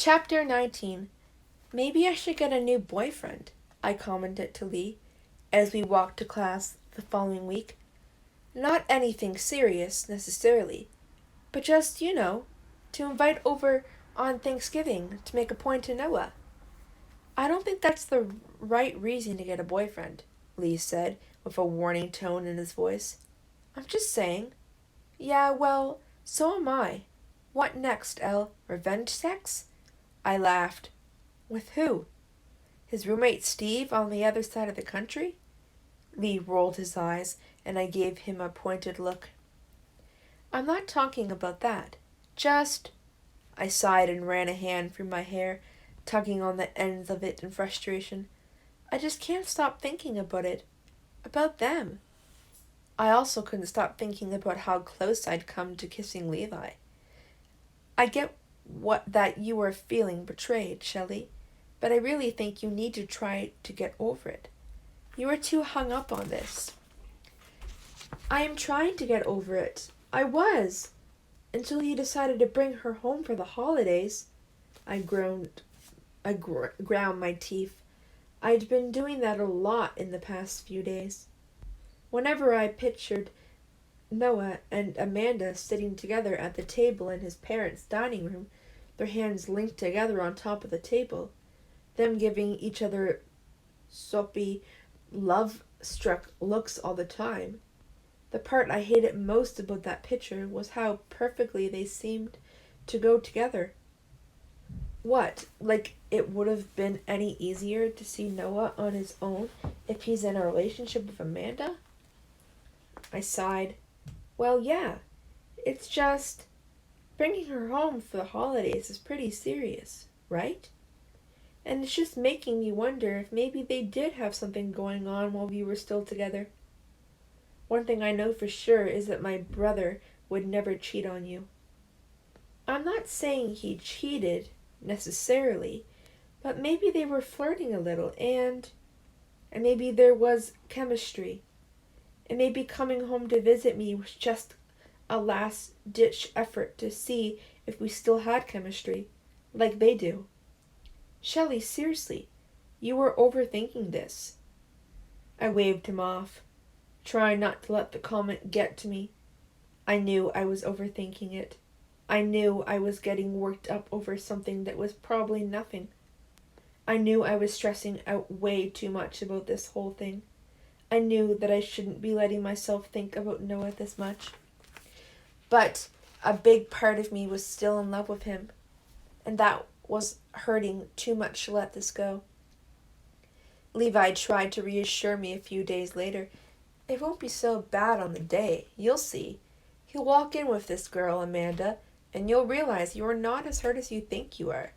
Chapter 19. Maybe I should get a new boyfriend, I commented to Lee as we walked to class the following week. Not anything serious, necessarily, but just, to invite over on Thanksgiving to make a point to Noah. I don't think that's the right reason to get a boyfriend, Lee said, with a warning tone in his voice. I'm just saying. Yeah, well, so am I. What next, Elle? Revenge sex? I laughed. With who? His roommate Steve on the other side of the country? Lee rolled his eyes, and I gave him a pointed look. I'm not talking about that. Just... I sighed and ran a hand through my hair, tugging on the ends of it in frustration. I just can't stop thinking about it. About them. I also couldn't stop thinking about how close I'd come to kissing Levi. I get that you were feeling betrayed, Shelley, but I really think you need to try to get over it. You are too hung up on this. I am trying to get over it. I was. Until you decided to bring her home for the holidays. I ground my teeth. I'd been doing that a lot in the past few days. Whenever I pictured Noah and Amanda sitting together at the table in his parents' dining room, their hands linked together on top of the table, them giving each other soapy, love-struck looks all the time. The part I hated most about that picture was how perfectly they seemed to go together. What, like it would have been any easier to see Noah on his own if he's in a relationship with Amanda? I sighed. Well, yeah, it's just, bringing her home for the holidays is pretty serious, right? And it's just making me wonder if maybe they did have something going on while we were still together. One thing I know for sure is that my brother would never cheat on you. I'm not saying he cheated, necessarily, but maybe they were flirting a little, and maybe there was chemistry. And maybe coming home to visit me was just a last-ditch effort to see if we still had chemistry, like they do. Shelley, seriously, you were overthinking this. I waved him off, trying not to let the comment get to me. I knew I was overthinking it. I knew I was getting worked up over something that was probably nothing. I knew I was stressing out way too much about this whole thing. I knew that I shouldn't be letting myself think about Noah this much. But a big part of me was still in love with him, and that was hurting too much to let this go. Levi tried to reassure me a few days later. It won't be so bad on the day, you'll see. He'll walk in with this girl, Amanda, and you'll realize you are not as hurt as you think you are.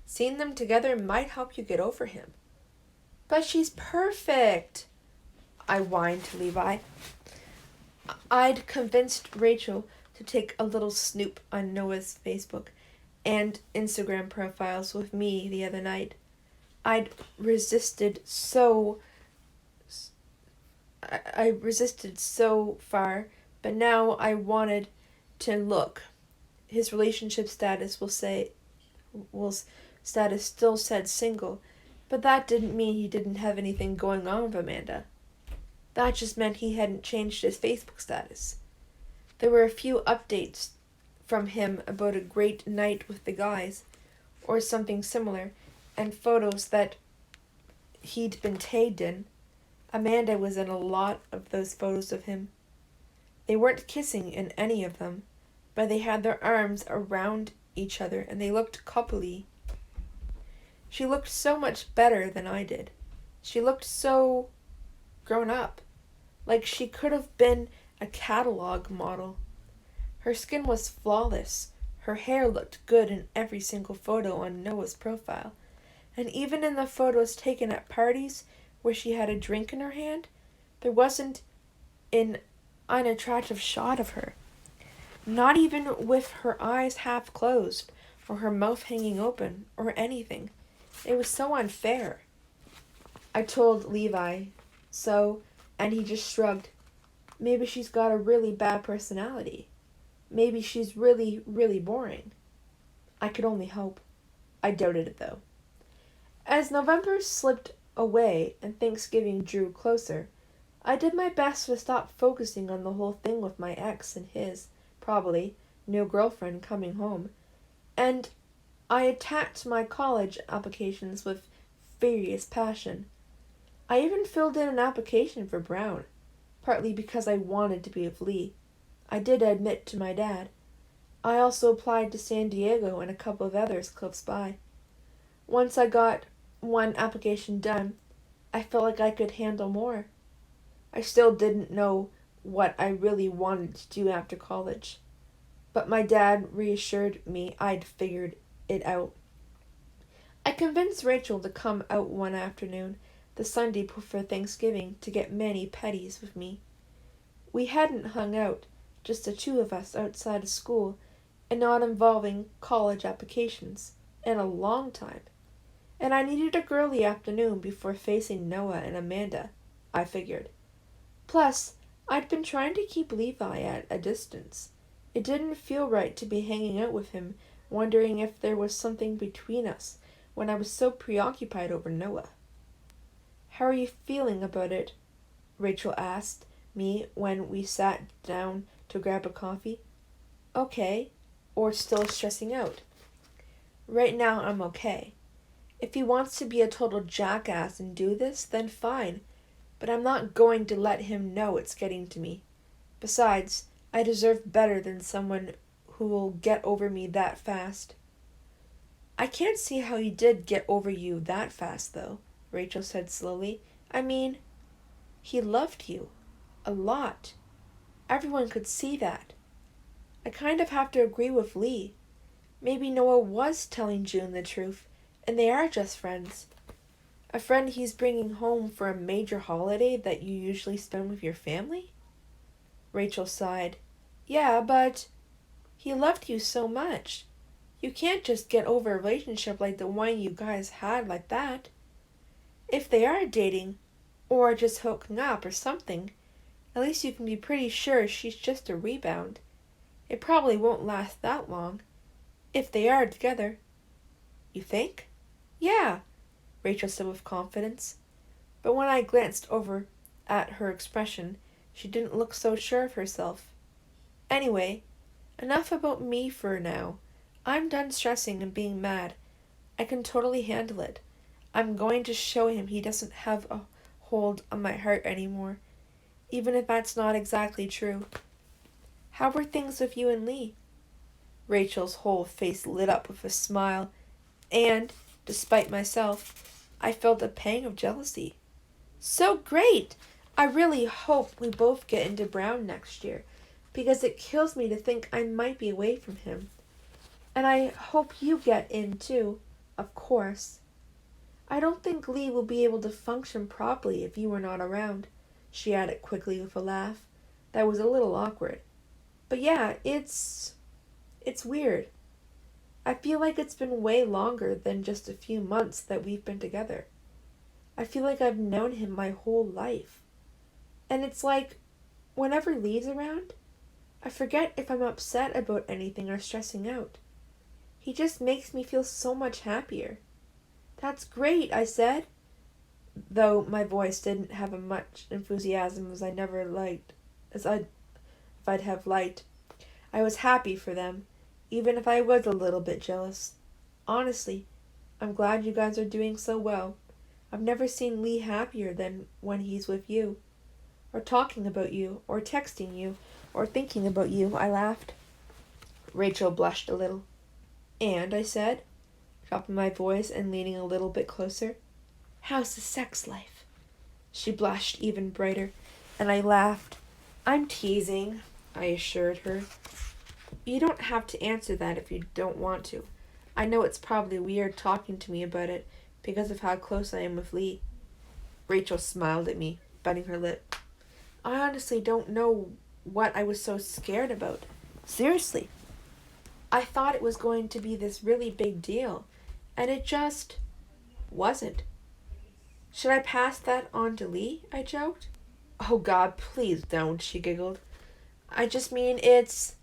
Seeing them together might help you get over him. But she's perfect, I whined to Levi. I'd convinced Rachel to take a little snoop on Noah's Facebook and Instagram profiles with me the other night. I resisted so far, but now I wanted to look. His relationship status status still said single, but that didn't mean he didn't have anything going on with Amanda. That just meant he hadn't changed his Facebook status. There were a few updates from him about a great night with the guys, or something similar, and photos that he'd been tagged in. Amanda was in a lot of those photos of him. They weren't kissing in any of them, but they had their arms around each other and they looked coupley. She looked so much better than I did. She looked so grown up, like she could have been a catalog model. Her skin was flawless. Her hair looked good in every single photo on Noah's profile. And even in the photos taken at parties where she had a drink in her hand, there wasn't an unattractive shot of her. Not even with her eyes half closed or her mouth hanging open or anything. It was so unfair. I told Levi so, and he just shrugged. Maybe she's got a really bad personality. Maybe she's really, really boring. I could only hope. I doubted it, though. As November slipped away and Thanksgiving drew closer, I did my best to stop focusing on the whole thing with my ex and his, probably, new girlfriend coming home, and I attacked my college applications with furious passion. I even filled in an application for Brown, partly because I wanted to be with Lee. I did admit to my dad. I also applied to San Diego and a couple of others close by. Once I got one application done, I felt like I could handle more. I still didn't know what I really wanted to do after college, but my dad reassured me I'd figured it out. I convinced Rachel to come out one afternoon, the Sunday before Thanksgiving, to get mani-pedis with me. We hadn't hung out, just the two of us outside of school, and not involving college applications, in a long time. And I needed a girly afternoon before facing Noah and Amanda, I figured. Plus, I'd been trying to keep Levi at a distance. It didn't feel right to be hanging out with him, wondering if there was something between us when I was so preoccupied over Noah. "How are you feeling about it?" Rachel asked me when we sat down to grab a coffee. "Okay," or still stressing out. "Right now I'm okay. If he wants to be a total jackass and do this, then fine, but I'm not going to let him know it's getting to me. Besides, I deserve better than someone who will get over me that fast." "I can't see how he did get over you that fast, though," Rachel said slowly. "I mean, he loved you. A lot. Everyone could see that. I kind of have to agree with Lee. Maybe Noah was telling June the truth, and they are just friends. A friend he's bringing home for a major holiday that you usually spend with your family?" Rachel sighed. "Yeah, but he loved you so much. You can't just get over a relationship like the one you guys had like that. If they are dating, or just hooking up or something, at least you can be pretty sure she's just a rebound. It probably won't last that long, if they are together." "You think?" "Yeah," Rachel said with confidence. But when I glanced over at her expression, she didn't look so sure of herself. "Anyway, enough about me for now. I'm done stressing and being mad. I can totally handle it. I'm going to show him he doesn't have a hold on my heart anymore, even if that's not exactly true. How were things with you and Lee?" Rachel's whole face lit up with a smile, and, despite myself, I felt a pang of jealousy. "So great! I really hope we both get into Brown next year, because it kills me to think I might be away from him. And I hope you get in too, of course. I don't think Lee will be able to function properly if you are not around," she added quickly with a laugh that was a little awkward. "But yeah, it's weird. I feel like it's been way longer than just a few months that we've been together. I feel like I've known him my whole life. And it's like, whenever Lee's around, I forget if I'm upset about anything or stressing out. He just makes me feel so much happier." "That's great," I said, though my voice didn't have as much enthusiasm as I'd have liked. I was happy for them, even if I was a little bit jealous. Honestly, I'm glad you guys are doing so well. I've never seen Lee happier than when he's with you, or talking about you, or texting you, or thinking about you," I laughed. Rachel blushed a little. "And," I said, dropping my voice and leaning a little bit closer, "how's the sex life?" She blushed even brighter, and I laughed. "I'm teasing," I assured her. "You don't have to answer that if you don't want to. I know it's probably weird talking to me about it because of how close I am with Lee." Rachel smiled at me, biting her lip. "I honestly don't know what I was so scared about. Seriously. I thought it was going to be this really big deal, and it just wasn't." "Should I pass that on to Lee?" I joked. "Oh God, please don't," she giggled. "I just mean it's..."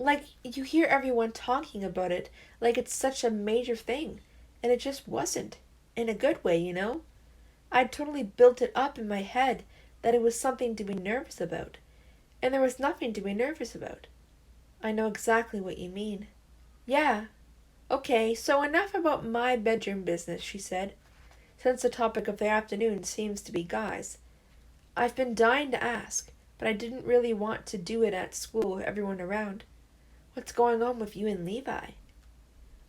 Like, you hear everyone talking about it like it's such a major thing, and it just wasn't. In a good way, you know? I'd totally built it up in my head that it was something to be nervous about, and there was nothing to be nervous about. I know exactly what you mean. Yeah. Okay, so enough about my bedroom business, she said, since the topic of the afternoon seems to be guys. I've been dying to ask, but I didn't really want to do it at school with everyone around. What's going on with you and Levi?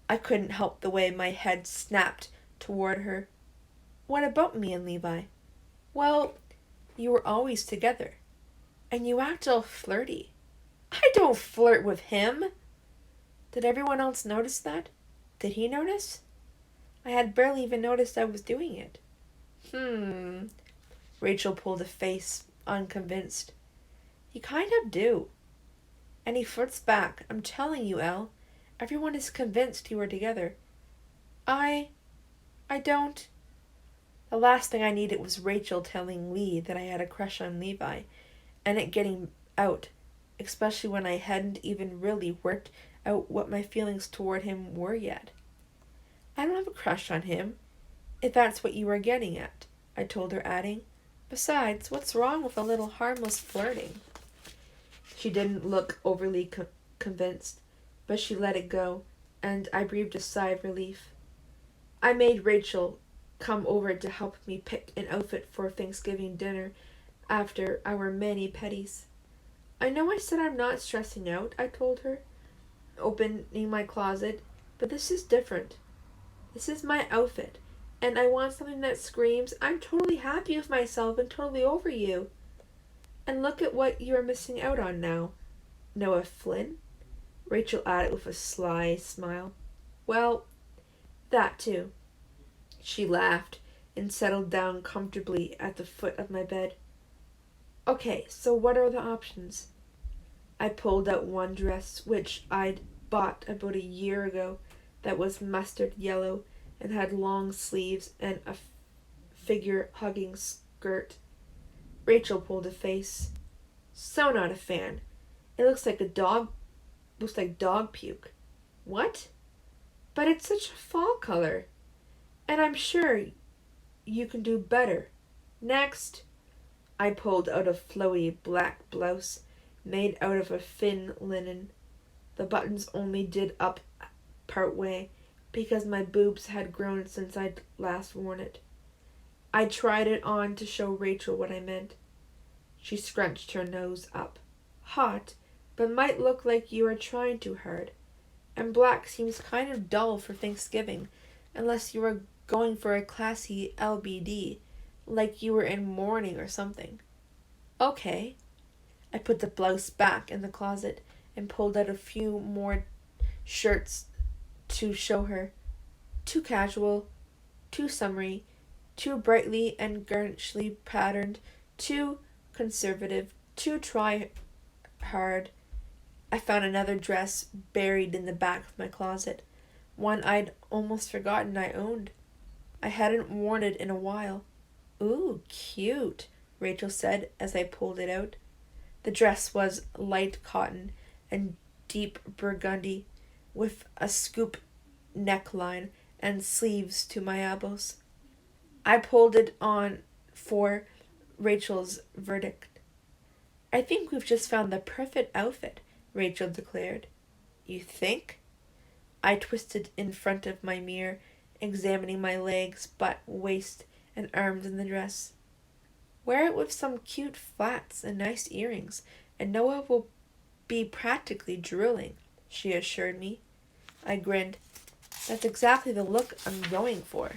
I couldn't help the way my head snapped toward her. What about me and Levi? Well, you were always together, and you act all flirty. I don't flirt with him. Did everyone else notice that? Did he notice? I had barely even noticed I was doing it. Rachel pulled a face, unconvinced. You kind of do. And he flirts back. I'm telling you, Elle. Everyone is convinced you were together. I don't. The last thing I needed was Rachel telling Lee that I had a crush on Levi, and it getting out, especially when I hadn't even really worked out what my feelings toward him were yet. I don't have a crush on him, if that's what you were getting at, I told her, adding, besides, what's wrong with a little harmless flirting? She didn't look overly convinced, but she let it go, and I breathed a sigh of relief. I made Rachel come over to help me pick an outfit for Thanksgiving dinner after our many petties. I know I said I'm not stressing out, I told her, opening my closet, but this is different. This is my outfit, and I want something that screams, I'm totally happy with myself and totally over you. And look at what you are missing out on now. Noah Flynn? Rachel added with a sly smile. Well, that too. She laughed and settled down comfortably at the foot of my bed. Okay, so what are the options? I pulled out one dress which I'd bought about a year ago that was mustard yellow and had long sleeves and a figure-hugging skirt. Rachel pulled a face. So not a fan. It looks like dog puke. What? But it's such a fall color. And I'm sure you can do better. Next. I pulled out a flowy black blouse made out of a thin linen. The buttons only did up part way because my boobs had grown since I'd last worn it. I tried it on to show Rachel what I meant. She scrunched her nose up. Hot, but might look like you are trying too hard. And black seems kind of dull for Thanksgiving, unless you are going for a classy LBD, like you were in mourning or something. Okay. I put the blouse back in the closet and pulled out a few more shirts to show her. Too casual, too summery, too brightly and garnishly patterned, too conservative, too try-hard. I found another dress buried in the back of my closet, one I'd almost forgotten I owned. I hadn't worn it in a while. Ooh, cute, Rachel said as I pulled it out. The dress was light cotton and deep burgundy, with a scoop neckline and sleeves to my elbows. I pulled it on for Rachel's verdict. I think we've just found the perfect outfit, Rachel declared. You think? I twisted in front of my mirror, examining my legs, butt, waist, and arms in the dress. Wear it with some cute flats and nice earrings, and Noah will be practically drooling, she assured me. I grinned. That's exactly the look I'm going for.